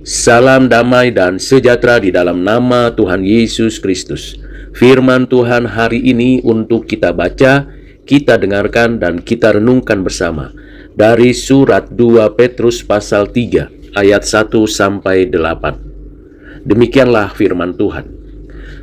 Salam damai dan sejahtera di dalam nama Tuhan Yesus Kristus. Firman Tuhan hari ini untuk kita baca, kita dengarkan, dan kita renungkan bersama. Dari surat 2 Petrus pasal 3, ayat 1 sampai 8. Demikianlah firman Tuhan.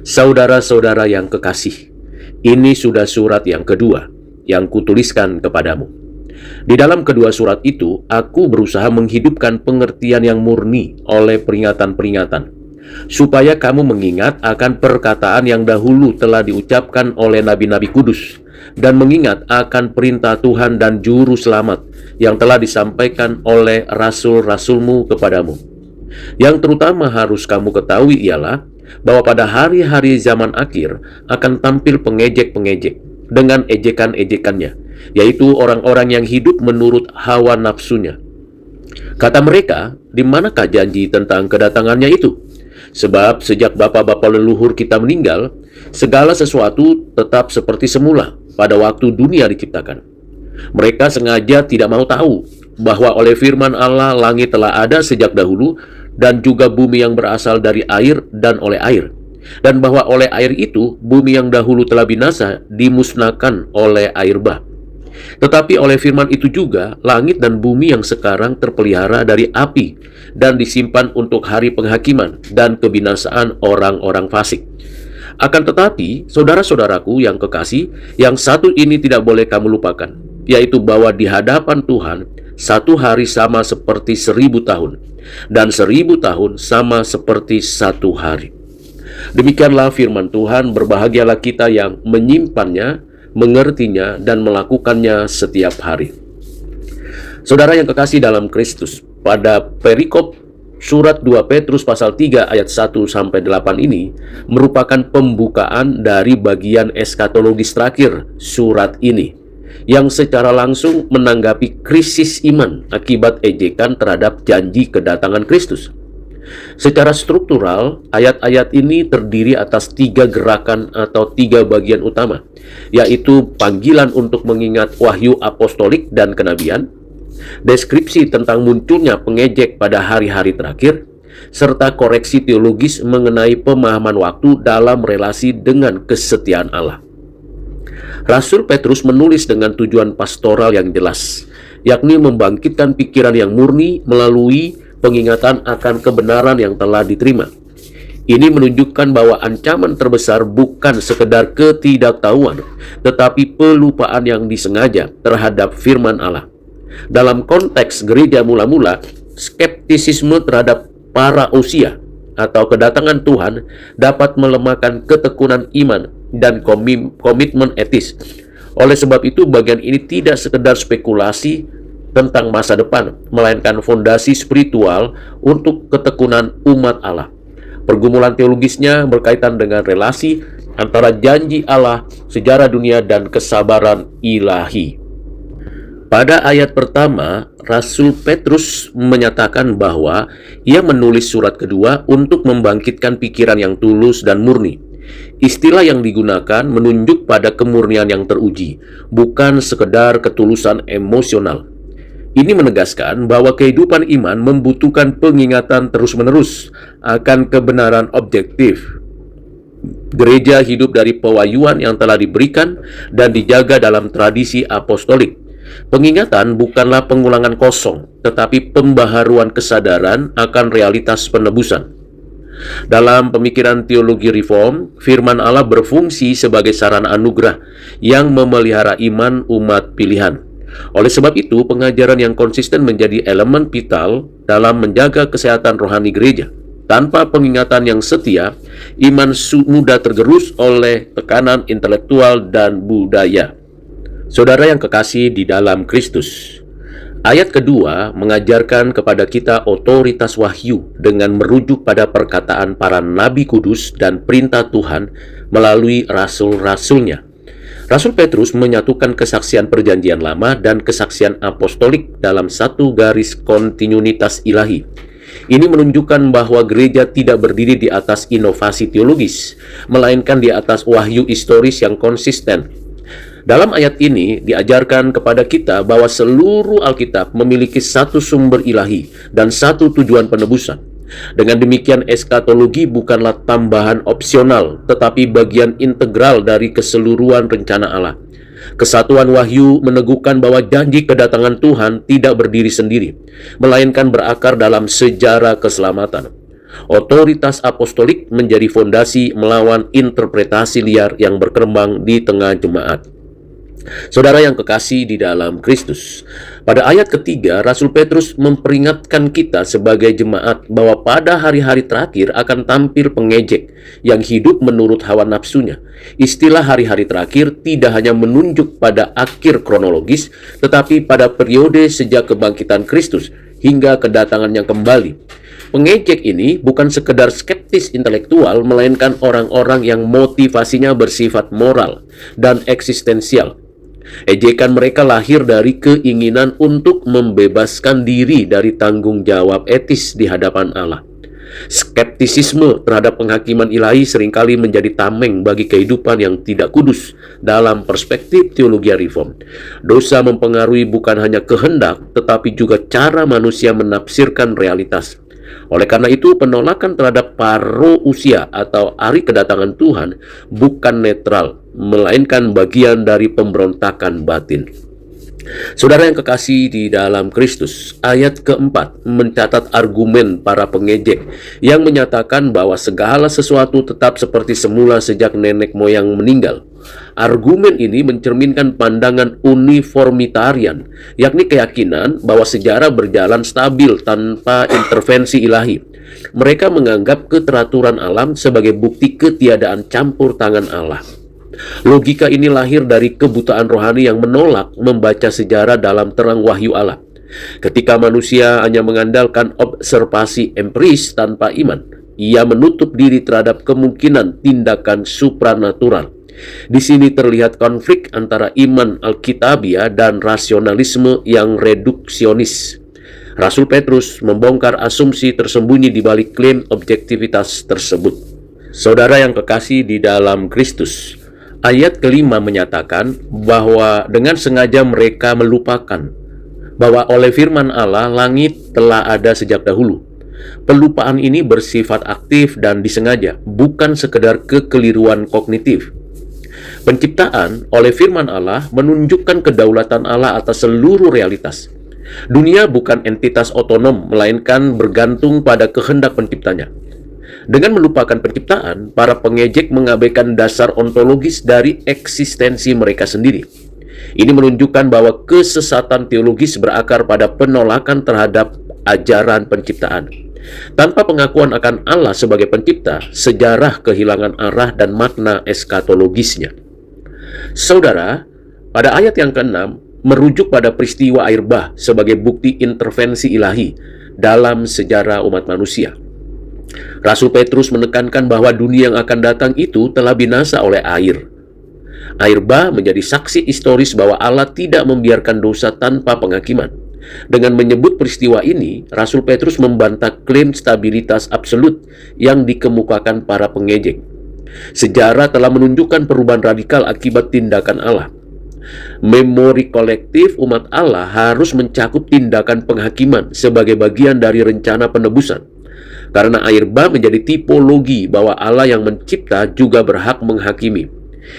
Saudara-saudara yang kekasih, ini sudah surat yang kedua yang kutuliskan kepadamu. Di dalam kedua surat itu, aku berusaha menghidupkan pengertian yang murni oleh peringatan-peringatan, supaya kamu mengingat akan perkataan yang dahulu telah diucapkan oleh nabi-nabi kudus, dan mengingat akan perintah Tuhan dan juru selamat yang telah disampaikan oleh rasul-rasulmu kepadamu. Yang terutama harus kamu ketahui ialah bahwa pada hari-hari zaman akhir akan tampil pengejek-pengejek dengan ejekan-ejekannya, yaitu orang-orang yang hidup menurut hawa nafsunya. Kata mereka, di manakah janji tentang kedatangannya itu? Sebab sejak bapa-bapa leluhur kita meninggal, segala sesuatu tetap seperti semula pada waktu dunia diciptakan. Mereka sengaja tidak mau tahu bahwa oleh firman Allah langit telah ada sejak dahulu, dan juga bumi yang berasal dari air dan oleh air, dan bahwa oleh air itu bumi yang dahulu telah binasa dimusnahkan oleh air bah. Tetapi oleh firman itu juga langit dan bumi yang sekarang terpelihara dari api dan disimpan untuk hari penghakiman dan kebinasaan orang-orang fasik. Akan tetapi, saudara-saudaraku yang kekasih, yang satu ini tidak boleh kamu lupakan, yaitu bahwa di hadapan Tuhan satu hari sama seperti 1000 tahun, dan 1000 tahun sama seperti satu hari. Demikianlah firman Tuhan. Berbahagialah kita yang menyimpannya, mengertinya, dan melakukannya setiap hari. Saudara yang kekasih dalam Kristus, pada perikop surat 2 Petrus pasal 3 ayat 1 sampai 8 ini merupakan pembukaan dari bagian eskatologis terakhir surat ini, yang secara langsung menanggapi krisis iman akibat ejekan terhadap janji kedatangan Kristus. Secara struktural, ayat-ayat ini terdiri atas 3 gerakan atau 3 bagian utama, yaitu panggilan untuk mengingat wahyu apostolik dan kenabian, deskripsi tentang munculnya pengejek pada hari-hari terakhir, serta koreksi teologis mengenai pemahaman waktu dalam relasi dengan kesetiaan Allah. Rasul Petrus menulis dengan tujuan pastoral yang jelas, yakni membangkitkan pikiran yang murni melalui pengingatan akan kebenaran yang telah diterima. Ini menunjukkan bahwa ancaman terbesar bukan sekedar ketidaktahuan, tetapi pelupaan yang disengaja terhadap firman Allah. Dalam konteks gereja mula-mula, skeptisisme terhadap parousia atau kedatangan Tuhan dapat melemahkan ketekunan iman dan komitmen etis. Oleh sebab itu, bagian ini tidak sekedar spekulasi tentang masa depan, melainkan fondasi spiritual untuk ketekunan umat Allah. Pergumulan teologisnya berkaitan dengan relasi antara janji Allah, sejarah dunia, dan kesabaran ilahi. Pada ayat pertama, Rasul Petrus menyatakan bahwa ia menulis surat kedua untuk membangkitkan pikiran yang tulus dan murni. Istilah yang digunakan menunjuk pada kemurnian yang teruji, bukan sekedar ketulusan emosional. Ini menegaskan bahwa kehidupan iman membutuhkan pengingatan terus-menerus akan kebenaran objektif. Gereja hidup dari pewahyuan yang telah diberikan dan dijaga dalam tradisi apostolik. Pengingatan bukanlah pengulangan kosong, tetapi pembaharuan kesadaran akan realitas penebusan. Dalam pemikiran teologi reform, firman Allah berfungsi sebagai sarana anugerah yang memelihara iman umat pilihan. Oleh sebab itu, pengajaran yang konsisten menjadi elemen vital dalam menjaga kesehatan rohani gereja. Tanpa pengingatan yang setia, iman mudah tergerus oleh tekanan intelektual dan budaya. Saudara yang kekasih di dalam Kristus, ayat kedua mengajarkan kepada kita otoritas wahyu dengan merujuk pada perkataan para nabi kudus dan perintah Tuhan melalui rasul-rasulnya. Rasul Petrus menyatukan kesaksian perjanjian lama dan kesaksian apostolik dalam satu garis kontinuitas ilahi. Ini menunjukkan bahwa gereja tidak berdiri di atas inovasi teologis, melainkan di atas wahyu historis yang konsisten. Dalam ayat ini diajarkan kepada kita bahwa seluruh Alkitab memiliki satu sumber ilahi dan satu tujuan penebusan. Dengan demikian, eskatologi bukanlah tambahan opsional, tetapi bagian integral dari keseluruhan rencana Allah. Kesatuan wahyu meneguhkan bahwa janji kedatangan Tuhan tidak berdiri sendiri, melainkan berakar dalam sejarah keselamatan. Otoritas apostolik menjadi fondasi melawan interpretasi liar yang berkembang di tengah jemaat. Saudara yang kekasih di dalam Kristus, pada ayat ketiga, Rasul Petrus memperingatkan kita sebagai jemaat bahwa pada hari-hari terakhir akan tampil pengejek yang hidup menurut hawa nafsunya. Istilah hari-hari terakhir tidak hanya menunjuk pada akhir kronologis, tetapi pada periode sejak kebangkitan Kristus hingga kedatangannya kembali. Pengejek ini bukan sekedar skeptis intelektual, melainkan orang-orang yang motivasinya bersifat moral dan eksistensial. Ejekan mereka lahir dari keinginan untuk membebaskan diri dari tanggung jawab etis di hadapan Allah. Skeptisisme terhadap penghakiman ilahi seringkali menjadi tameng bagi kehidupan yang tidak kudus dalam perspektif teologi reform. Dosa mempengaruhi bukan hanya kehendak, tetapi juga cara manusia menafsirkan realitas. Oleh karena itu, penolakan terhadap parousia atau hari kedatangan Tuhan bukan netral, melainkan bagian dari pemberontakan batin. Saudara yang kekasih di dalam Kristus, ayat keempat mencatat argumen para pengejek yang menyatakan bahwa segala sesuatu tetap seperti semula sejak nenek moyang meninggal. Argumen ini mencerminkan pandangan uniformitarian, yakni keyakinan bahwa sejarah berjalan stabil tanpa intervensi ilahi. Mereka menganggap keteraturan alam sebagai bukti ketiadaan campur tangan Allah. Logika ini lahir dari kebutaan rohani yang menolak membaca sejarah dalam terang wahyu Allah. Ketika manusia hanya mengandalkan observasi empiris tanpa iman, ia menutup diri terhadap kemungkinan tindakan supranatural. Di sini terlihat konflik antara iman alkitabiah dan rasionalisme yang reduksionis. Rasul Petrus membongkar asumsi tersembunyi di balik klaim objektivitas tersebut. Saudara yang kekasih di dalam Kristus, ayat kelima menyatakan bahwa dengan sengaja mereka melupakan bahwa oleh firman Allah langit telah ada sejak dahulu. Pelupaan ini bersifat aktif dan disengaja, bukan sekedar kekeliruan kognitif. Penciptaan oleh firman Allah menunjukkan kedaulatan Allah atas seluruh realitas. Dunia bukan entitas otonom, melainkan bergantung pada kehendak penciptanya. Dengan melupakan penciptaan, para pengejek mengabaikan dasar ontologis dari eksistensi mereka sendiri. Ini menunjukkan bahwa kesesatan teologis berakar pada penolakan terhadap ajaran penciptaan. Tanpa pengakuan akan Allah sebagai pencipta, sejarah kehilangan arah dan makna eskatologisnya. Saudara, pada ayat yang ke-6 merujuk pada peristiwa air bah sebagai bukti intervensi ilahi dalam sejarah umat manusia. Rasul Petrus menekankan bahwa dunia yang akan datang itu telah binasa oleh air. Air bah menjadi saksi historis bahwa Allah tidak membiarkan dosa tanpa penghakiman. Dengan menyebut peristiwa ini, Rasul Petrus membantah klaim stabilitas absolut yang dikemukakan para pengejek. Sejarah telah menunjukkan perubahan radikal akibat tindakan Allah. Memori kolektif umat Allah harus mencakup tindakan penghakiman sebagai bagian dari rencana penebusan. Karena air bah menjadi tipologi bahwa Allah yang mencipta juga berhak menghakimi.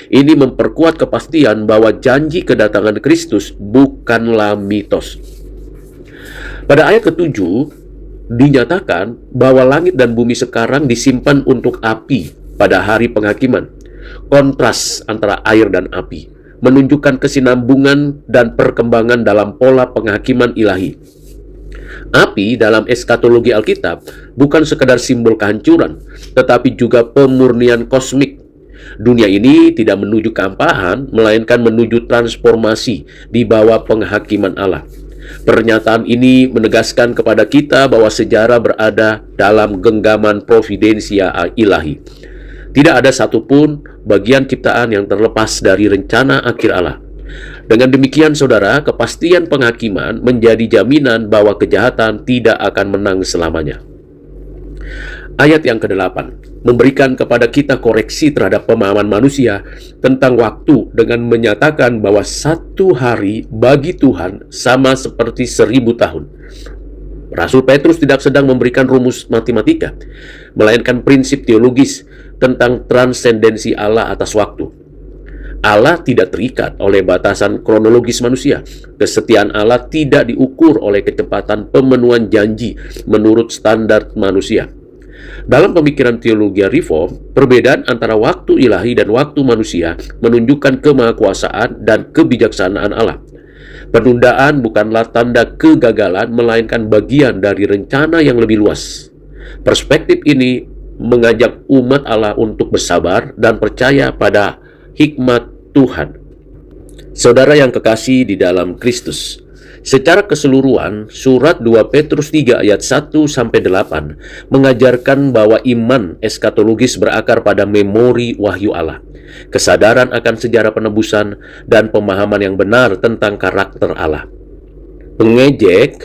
Ini memperkuat kepastian bahwa janji kedatangan Kristus bukanlah mitos. Pada ayat ke-7 dinyatakan bahwa langit dan bumi sekarang disimpan untuk api pada hari penghakiman. Kontras antara air dan api menunjukkan kesinambungan dan perkembangan dalam pola penghakiman ilahi. Api dalam eskatologi Alkitab bukan sekadar simbol kehancuran, tetapi juga pemurnian kosmik. Dunia ini tidak menuju keampahan, melainkan menuju transformasi di bawah penghakiman Allah. Pernyataan ini menegaskan kepada kita bahwa sejarah berada dalam genggaman providensia ilahi. Tidak ada satupun bagian ciptaan yang terlepas dari rencana akhir Allah. Dengan demikian, saudara, kepastian penghakiman menjadi jaminan bahwa kejahatan tidak akan menang selamanya. Ayat yang ke-8 memberikan kepada kita koreksi terhadap pemahaman manusia tentang waktu dengan menyatakan bahwa satu hari bagi Tuhan sama seperti 1000 tahun. Rasul Petrus tidak sedang memberikan rumus matematika, melainkan prinsip teologis tentang transendensi Allah atas waktu. Allah tidak terikat oleh batasan kronologis manusia. Kesetiaan Allah tidak diukur oleh kecepatan pemenuhan janji menurut standar manusia. Dalam pemikiran teologi reform, perbedaan antara waktu ilahi dan waktu manusia menunjukkan kemahakuasaan dan kebijaksanaan Allah. Penundaan bukanlah tanda kegagalan, melainkan bagian dari rencana yang lebih luas. Perspektif ini mengajak umat Allah untuk bersabar dan percaya pada hikmat Tuhan. Saudara yang kekasih di dalam Kristus, secara keseluruhan, surat 2 Petrus 3 ayat 1-8 mengajarkan bahwa iman eskatologis berakar pada memori wahyu Allah, kesadaran akan sejarah penebusan, dan pemahaman yang benar tentang karakter Allah. Pengejek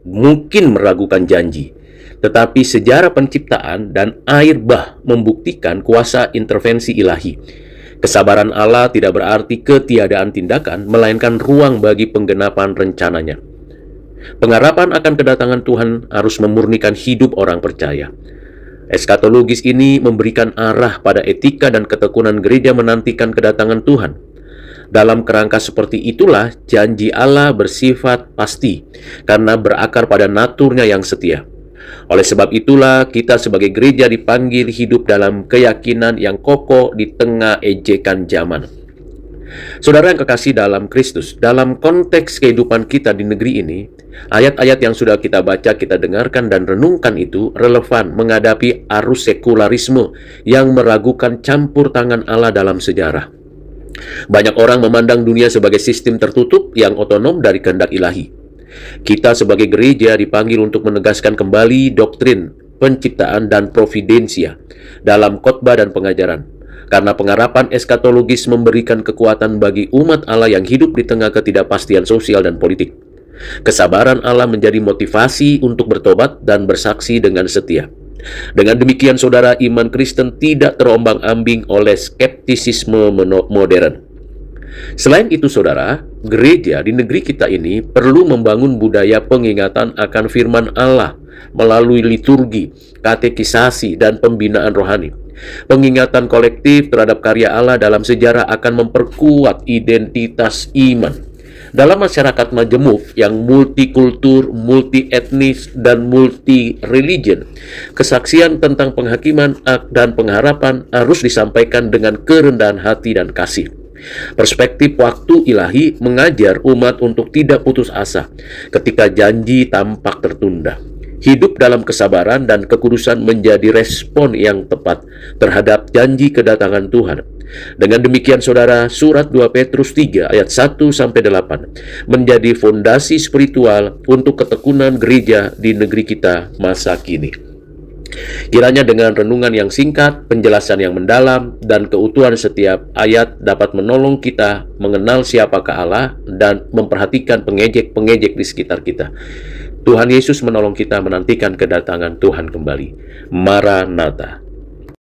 mungkin meragukan janji, tetapi sejarah penciptaan dan air bah membuktikan kuasa intervensi ilahi. Kesabaran Allah tidak berarti ketiadaan tindakan, melainkan ruang bagi penggenapan rencananya. Pengharapan akan kedatangan Tuhan harus memurnikan hidup orang percaya. Eskatologis ini memberikan arah pada etika dan ketekunan gereja menantikan kedatangan Tuhan. Dalam kerangka seperti itulah janji Allah bersifat pasti, karena berakar pada naturnya yang setia. Oleh sebab itulah kita sebagai gereja dipanggil hidup dalam keyakinan yang kokoh di tengah ejekan zaman. Saudara yang kekasih dalam Kristus, dalam konteks kehidupan kita di negeri ini, ayat-ayat yang sudah kita baca, kita dengarkan dan renungkan itu relevan menghadapi arus sekularisme yang meragukan campur tangan Allah dalam sejarah. Banyak orang memandang dunia sebagai sistem tertutup yang otonom dari kehendak ilahi. Kita sebagai gereja dipanggil untuk menegaskan kembali doktrin penciptaan dan providensia dalam khotbah dan pengajaran, karena pengharapan eskatologis memberikan kekuatan bagi umat Allah yang hidup di tengah ketidakpastian sosial dan politik. Kesabaran Allah menjadi motivasi untuk bertobat dan bersaksi dengan setia. Dengan demikian, saudara, iman Kristen tidak terombang-ambing oleh skeptisisme modern. Selain itu, saudara, gereja di negeri kita ini perlu membangun budaya pengingatan akan firman Allah melalui liturgi, katekisasi, dan pembinaan rohani. Pengingatan kolektif terhadap karya Allah dalam sejarah akan memperkuat identitas iman. Dalam masyarakat majemuk yang multikultur, multietnis, dan multi-religion, kesaksian tentang penghakiman dan pengharapan harus disampaikan dengan kerendahan hati dan kasih. Perspektif waktu ilahi mengajar umat untuk tidak putus asa ketika janji tampak tertunda. Hidup dalam kesabaran dan kekudusan menjadi respon yang tepat terhadap janji kedatangan Tuhan. Dengan demikian, saudara, surat 2 Petrus 3 ayat 1-8 menjadi fondasi spiritual untuk ketekunan gereja di negeri kita masa kini. Kiranya dengan renungan yang singkat, penjelasan yang mendalam, dan keutuhan setiap ayat dapat menolong kita mengenal siapakah Allah dan memperhatikan pengejek-pengejek di sekitar kita. Tuhan Yesus menolong kita menantikan kedatangan Tuhan kembali. Maranatha.